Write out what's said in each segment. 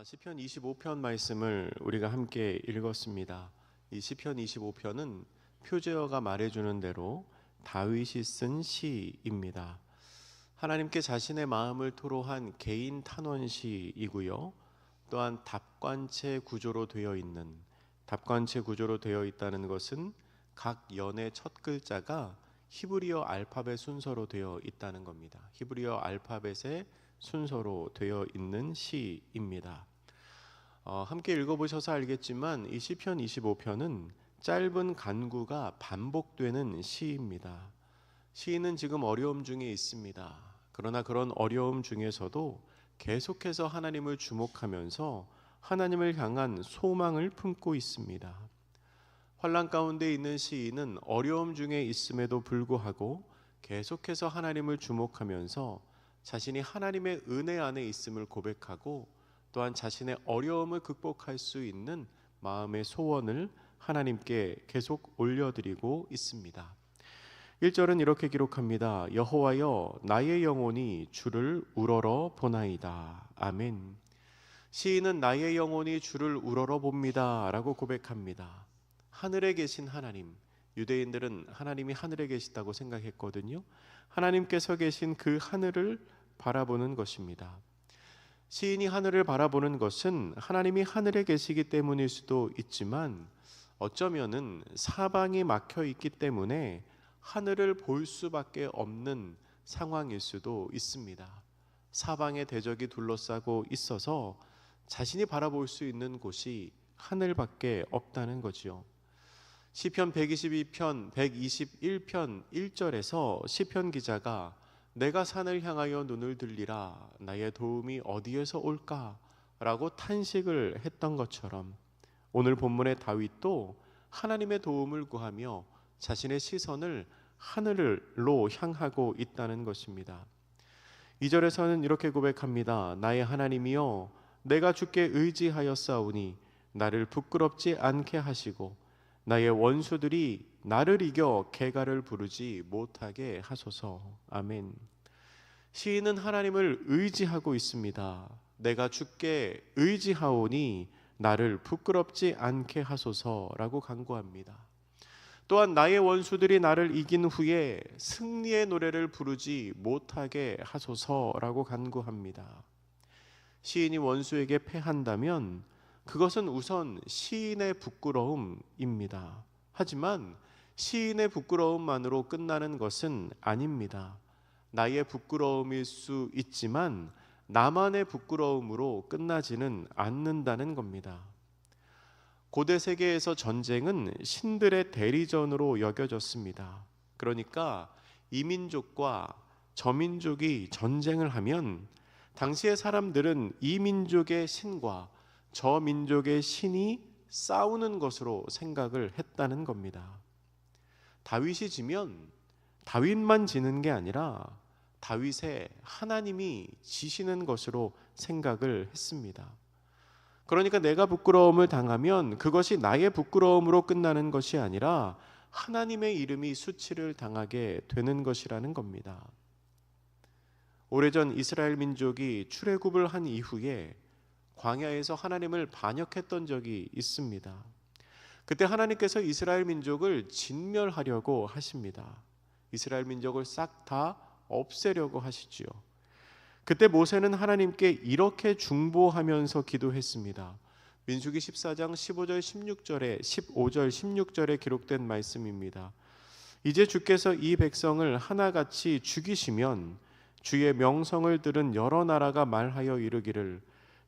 시편 25편 말씀을 우리가 함께 읽었습니다. 이 시편 25편은 표제어가 말해주는 대로 다윗이 쓴 시입니다. 하나님께 자신의 마음을 토로한 개인 탄원시이고요. 또한 답관체 구조로 되어 있다는 것은 각 연의 첫 글자가 히브리어 알파벳 순서로 되어 있다는 겁니다. 히브리어 알파벳의 순서로 되어 있는 시입니다. 함께 읽어보셔서 알겠지만 이 시편 25편은 짧은 간구가 반복되는 시입니다. 시인은 지금 어려움 중에 있습니다. 그러나 그런 어려움 중에서도 계속해서 하나님을 주목하면서 하나님을 향한 소망을 품고 있습니다. 환난 가운데 있는 시인은 어려움 중에 있음에도 불구하고 계속해서 하나님을 주목하면서 자신이 하나님의 은혜 안에 있음을 고백하고 또한 자신의 어려움을 극복할 수 있는 마음의 소원을 하나님께 계속 올려드리고 있습니다. 1절은 이렇게 기록합니다. 여호와여 나의 영혼이 주를 우러러 보나이다. 아멘. 시인은 나의 영혼이 주를 우러러 봅니다 라고 고백합니다. 하늘에 계신 하나님, 유대인들은 하나님이 하늘에 계시다고 생각했거든요. 하나님께서 계신 그 하늘을 바라보는 것입니다. 시인이 하늘을 바라보는 것은 하나님이 하늘에 계시기 때문일 수도 있지만 어쩌면은 사방이 막혀 있기 때문에 하늘을 볼 수밖에 없는 상황일 수도 있습니다. 사방에 대적이 둘러싸고 있어서 자신이 바라볼 수 있는 곳이 하늘밖에 없다는 거지요. 시편 122편 121편 1절에서 시편 기자가 내가 산을 향하여 눈을 들리라 나의 도움이 어디에서 올까? 라고 탄식을 했던 것처럼 오늘 본문의 다윗도 하나님의 도움을 구하며 자신의 시선을 하늘로 향하고 있다는 것입니다. 2절에서는 이렇게 고백합니다. 나의 하나님이여 내가 주께 의지하였사오니 나를 부끄럽지 않게 하시고 나의 원수들이 나를 이겨 개가를 부르지 못하게 하소서. 아멘. 시인은 하나님을 의지하고 있습니다. 내가 주께 의지하오니 나를 부끄럽지 않게 하소서라고 간구합니다. 또한 나의 원수들이 나를 이긴 후에 승리의 노래를 부르지 못하게 하소서라고 간구합니다. 시인이 원수에게 패한다면 그것은 우선 시인의 부끄러움입니다. 하지만 시인의 부끄러움만으로 끝나는 것은 아닙니다. 나의 부끄러움일 수 있지만 나만의 부끄러움으로 끝나지는 않는다는 겁니다. 고대 세계에서 전쟁은 신들의 대리전으로 여겨졌습니다. 그러니까 이 민족과 저 민족이 전쟁을 하면 당시의 사람들은 이 민족의 신과 저 민족의 신이 싸우는 것으로 생각을 했다는 겁니다. 다윗이 지면 다윗만 지는 게 아니라 다윗의 하나님이 지시는 것으로 생각을 했습니다. 그러니까 내가 부끄러움을 당하면 그것이 나의 부끄러움으로 끝나는 것이 아니라 하나님의 이름이 수치를 당하게 되는 것이라는 겁니다. 오래전 이스라엘 민족이 출애굽을 한 이후에 광야에서 하나님을 반역했던 적이 있습니다. 그때 하나님께서 이스라엘 민족을 진멸하려고 하십니다. 이스라엘 민족을 싹 다 없애려고 하시지요. 그때 모세는 하나님께 이렇게 중보하면서 기도했습니다. 민수기 14장 15절 16절에 15절 16절에 기록된 말씀입니다. 이제 주께서 이 백성을 하나같이 죽이시면 주의 명성을 들은 여러 나라가 말하여 이르기를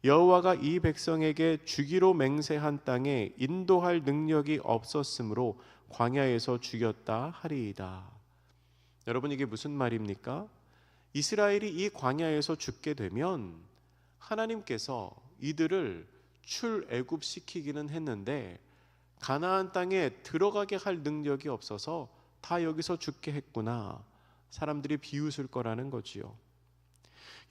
여호와가 이 백성에게 주기로 맹세한 땅에 인도할 능력이 없었으므로 광야에서 죽였다 하리이다. 여러분, 이게 무슨 말입니까? 이스라엘이 이 광야에서 죽게 되면 하나님께서 이들을 출애굽시키기는 했는데 가나안 땅에 들어가게 할 능력이 없어서 다 여기서 죽게 했구나. 사람들이 비웃을 거라는 거지요.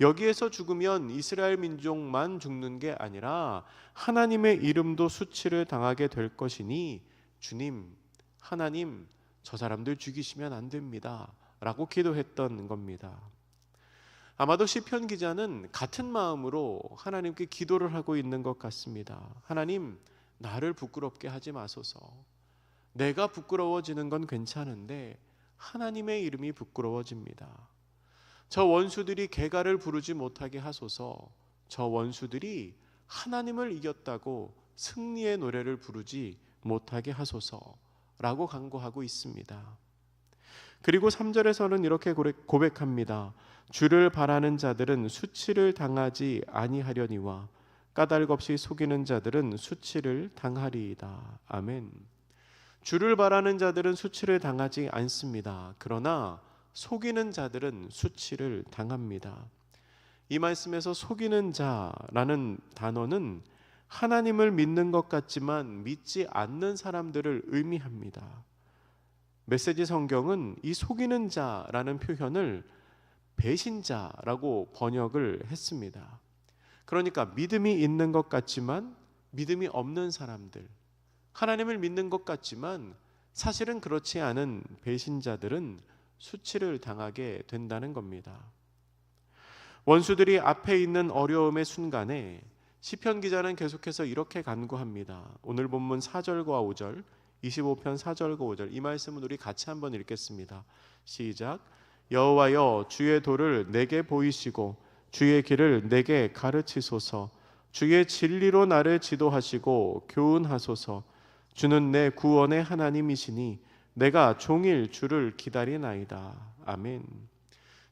여기에서 죽으면 이스라엘 민족만 죽는 게 아니라 하나님의 이름도 수치를 당하게 될 것이니 주님, 하나님, 저 사람들 죽이시면 안 됩니다 라고 기도했던 겁니다. 아마도 시편 기자는 같은 마음으로 하나님께 기도를 하고 있는 것 같습니다. 하나님, 나를 부끄럽게 하지 마소서. 내가 부끄러워지는 건 괜찮은데 하나님의 이름이 부끄러워집니다. 저 원수들이 개가를 부르지 못하게 하소서. 저 원수들이 하나님을 이겼다고 승리의 노래를 부르지 못하게 하소서라고 간구하고 있습니다. 그리고 3절에서는 이렇게 고백합니다. 주를 바라는 자들은 수치를 당하지 아니하려니와 까닭없이 속이는 자들은 수치를 당하리이다. 아멘. 주를 바라는 자들은 수치를 당하지 않습니다. 그러나 속이는 자들은 수치를 당합니다. 이 말씀에서 속이는 자라는 단어는 하나님을 믿는 것 같지만 믿지 않는 사람들을 의미합니다. 메시지 성경은 이 속이는 자라는 표현을 배신자라고 번역을 했습니다. 그러니까 믿음이 있는 것 같지만 믿음이 없는 사람들, 하나님을 믿는 것 같지만 사실은 그렇지 않은 배신자들은 수치를 당하게 된다는 겁니다. 원수들이 앞에 있는 어려움의 순간에 시편 기자는 계속해서 이렇게 간구합니다. 오늘 본문 4절과 5절, 25편 4절과 5절, 이 말씀은 우리 같이 한번 읽겠습니다. 시작. 여호와여, 주의 도를 내게 보이시고 주의 길을 내게 가르치소서. 주의 진리로 나를 지도하시고 교훈하소서. 주는 내 구원의 하나님이시니 내가 종일 주를 기다리나이다. 아멘.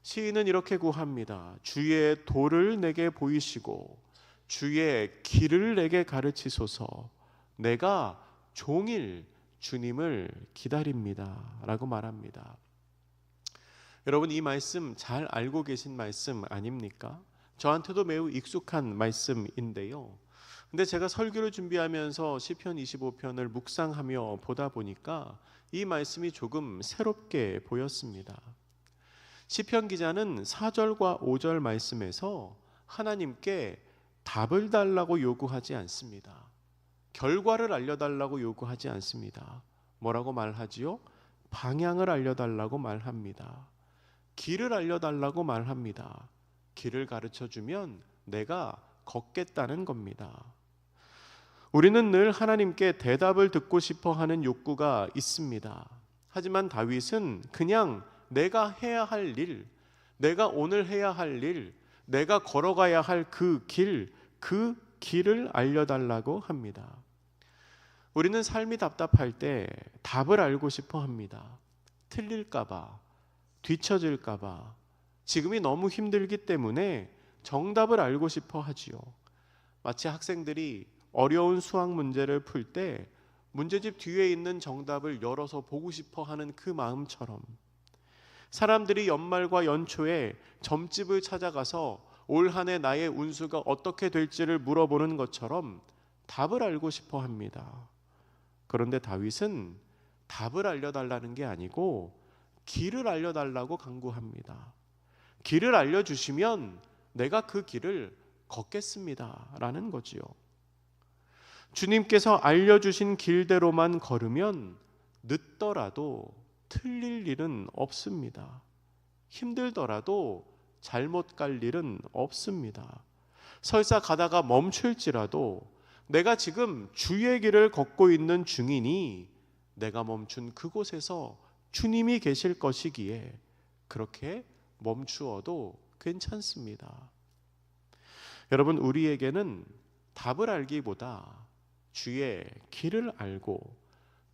시인은 이렇게 구합니다. 주의 도를 내게 보이시고 주의 길을 내게 가르치소서. 내가 종일 주님을 기다립니다 라고 말합니다. 여러분, 이 말씀 잘 알고 계신 말씀 아닙니까? 저한테도 매우 익숙한 말씀인데요. 근데 제가 설교를 준비하면서 시편 25편을 묵상하며 보다 보니까 이 말씀이 조금 새롭게 보였습니다. 시편 기자는 4절과 5절 말씀에서 하나님께 답을 달라고 요구하지 않습니다. 결과를 알려달라고 요구하지 않습니다. 뭐라고 말하지요? 방향을 알려달라고 말합니다. 길을 알려달라고 말합니다. 길을 가르쳐주면 내가 걷겠다는 겁니다. 우리는 늘 하나님께 대답을 듣고 싶어 하는 욕구가 있습니다. 하지만 다윗은 그냥 내가 해야 할 일, 내가 오늘 해야 할 일, 내가 걸어가야 할 그 길을 알려달라고 합니다. 우리는 삶이 답답할 때 답을 알고 싶어 합니다. 틀릴까봐, 뒤처질까봐, 지금이 너무 힘들기 때문에 정답을 알고 싶어 하지요. 마치 학생들이 어려운 수학 문제를 풀 때 문제집 뒤에 있는 정답을 열어서 보고 싶어 하는 그 마음처럼, 사람들이 연말과 연초에 점집을 찾아가서 올 한 해 나의 운수가 어떻게 될지를 물어보는 것처럼 답을 알고 싶어 합니다. 그런데 다윗은 답을 알려달라는 게 아니고 길을 알려달라고 간구합니다. 길을 알려주시면 내가 그 길을 걷겠습니다 라는 거지요. 주님께서 알려주신 길대로만 걸으면 늦더라도 틀릴 일은 없습니다. 힘들더라도 잘못 갈 일은 없습니다. 설사 가다가 멈출지라도 내가 지금 주의 길을 걷고 있는 중이니 내가 멈춘 그곳에서 주님이 계실 것이기에 그렇게 멈추어도 괜찮습니다. 여러분, 우리에게는 답을 알기보다 주의 길을 알고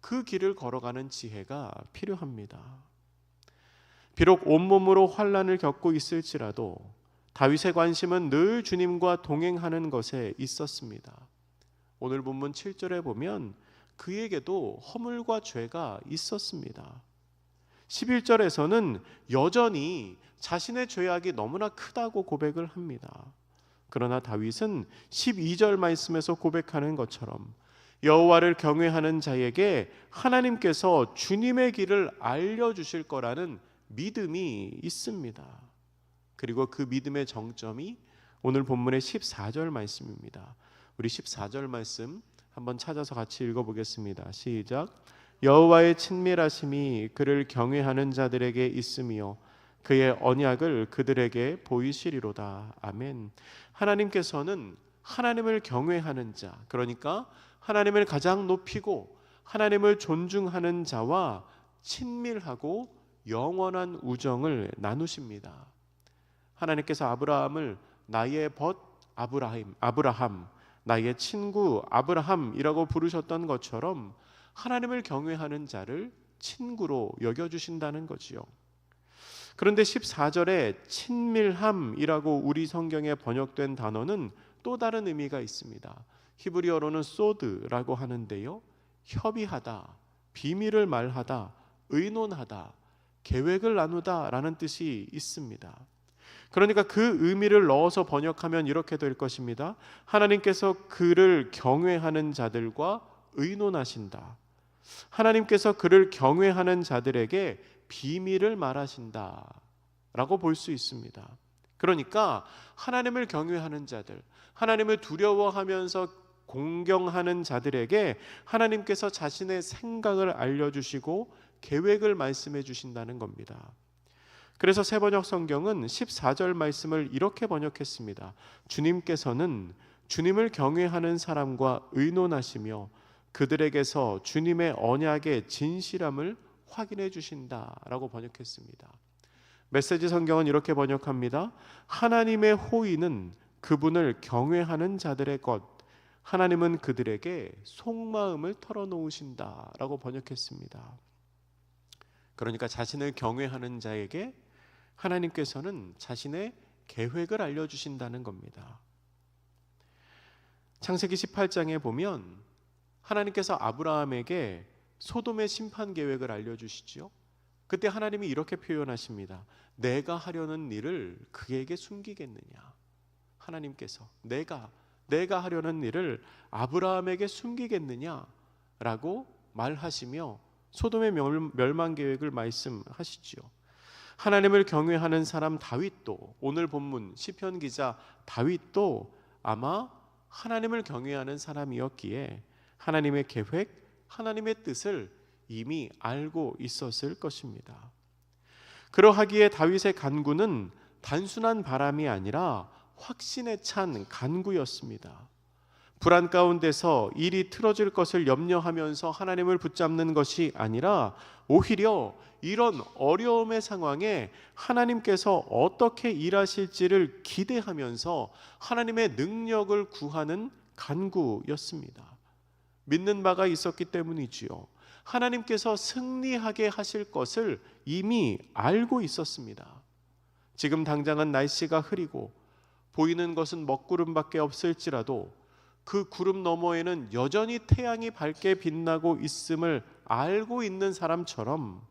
그 길을 걸어가는 지혜가 필요합니다. 비록 온몸으로 환난을 겪고 있을지라도 다윗의 관심은 늘 주님과 동행하는 것에 있었습니다. 오늘 본문 7절에 보면 그에게도 허물과 죄가 있었습니다. 11절에서는 여전히 자신의 죄악이 너무나 크다고 고백을 합니다. 그러나 다윗은 12절 말씀에서 고백하는 것처럼 여호와를 경외하는 자에게 하나님께서 주님의 길을 알려주실 거라는 믿음이 있습니다. 그리고 그 믿음의 정점이 오늘 본문의 14절 말씀입니다. 우리 14절 말씀 한번 찾아서 같이 읽어보겠습니다. 시작. 여호와의 친밀하심이 그를 경외하는 자들에게 있으며 그의 언약을 그들에게 보이시리로다. 아멘. 하나님께서는 하나님을 경외하는 자, 그러니까 하나님을 가장 높이고 하나님을 존중하는 자와 친밀하고 영원한 우정을 나누십니다. 하나님께서 아브라함을 나의 벗 아브라함, 나의 친구 아브라함이라고 부르셨던 것처럼 하나님을 경외하는 자를 친구로 여겨주신다는 거지요. 그런데 14절에 친밀함이라고 우리 성경에 번역된 단어는 또 다른 의미가 있습니다. 히브리어로는 소드라고 하는데요, 협의하다, 비밀을 말하다, 의논하다, 계획을 나누다 라는 뜻이 있습니다. 그러니까 그 의미를 넣어서 번역하면 이렇게 될 것입니다. 하나님께서 그를 경외하는 자들과 의논하신다. 하나님께서 그를 경외하는 자들에게 비밀을 말하신다 라고 볼 수 있습니다. 그러니까 하나님을 경외하는 자들, 하나님을 두려워하면서 공경하는 자들에게 하나님께서 자신의 생각을 알려주시고 계획을 말씀해 주신다는 겁니다. 그래서 새번역 성경은 14절 말씀을 이렇게 번역했습니다. 주님께서는 주님을 경외하는 사람과 의논하시며 그들에게서 주님의 언약의 진실함을 확인해 주신다라고 번역했습니다. 메시지 성경은 이렇게 번역합니다. 하나님의 호의는 그분을 경외하는 자들의 것, 하나님은 그들에게 속마음을 털어놓으신다라고 번역했습니다. 그러니까 자신을 경외하는 자에게 하나님께서는 자신의 계획을 알려주신다는 겁니다. 창세기 18장에 보면 하나님께서 아브라함에게 소돔의 심판 계획을 알려주시죠. 그때 하나님이 이렇게 표현하십니다. 내가 하려는 일을 그에게 숨기겠느냐. 하나님께서 내가 하려는 일을 아브라함에게 숨기겠느냐라고 말하시며 소돔의 멸망 계획을 말씀하시지요. 하나님을 경외하는 사람 다윗도, 오늘 본문 시편 기자 다윗도 아마 하나님을 경외하는 사람이었기에 하나님의 계획, 하나님의 뜻을 이미 알고 있었을 것입니다. 그러하기에 다윗의 간구는 단순한 바람이 아니라 확신에 찬 간구였습니다. 불안 가운데서 일이 틀어질 것을 염려하면서 하나님을 붙잡는 것이 아니라 오히려 이런 어려움의 상황에 하나님께서 어떻게 일하실지를 기대하면서 하나님의 능력을 구하는 간구였습니다. 믿는 바가 있었기 때문이지요. 하나님께서 승리하게 하실 것을 이미 알고 있었습니다. 지금 당장은 날씨가 흐리고 보이는 것은 먹구름밖에 없을지라도 그 구름 너머에는 여전히 태양이 밝게 빛나고 있음을 알고 있는 사람처럼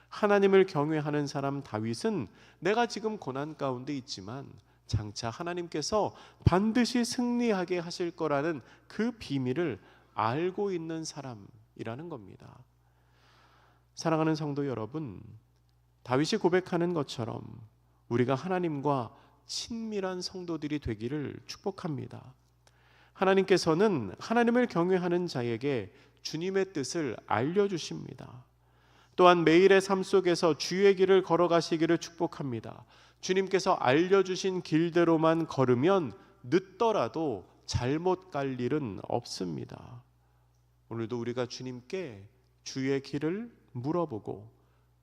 하나님을 경외하는 사람 다윗은 내가 지금 고난 가운데 있지만 장차 하나님께서 반드시 승리하게 하실 거라는 그 비밀을 알고 있는 사람이라는 겁니다. 사랑하는 성도 여러분, 다윗이 고백하는 것처럼 우리가 하나님과 친밀한 성도들이 되기를 축복합니다. 하나님께서는 하나님을 경외하는 자에게 주님의 뜻을 알려주십니다. 또한 매일의 삶 속에서 주의 길을 걸어가시기를 축복합니다. 주님께서 알려주신 길대로만 걸으면 늦더라도 잘못 갈 일은 없습니다. 오늘도 우리가 주님께 주의 길을 물어보고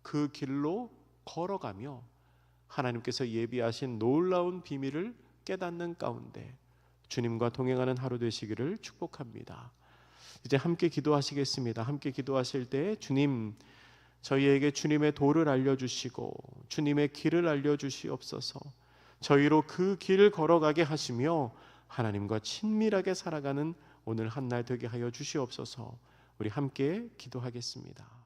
그 길로 걸어가며 하나님께서 예비하신 놀라운 비밀을 깨닫는 가운데 주님과 동행하는 하루 되시기를 축복합니다. 이제 함께 기도하시겠습니다. 함께 기도하실 때 주님, 저희에게 주님의 도를 알려주시고 주님의 길을 알려주시옵소서. 저희로 그 길을 걸어가게 하시며 하나님과 친밀하게 살아가는 오늘 한날 되게 하여 주시옵소서. 우리 함께 기도하겠습니다.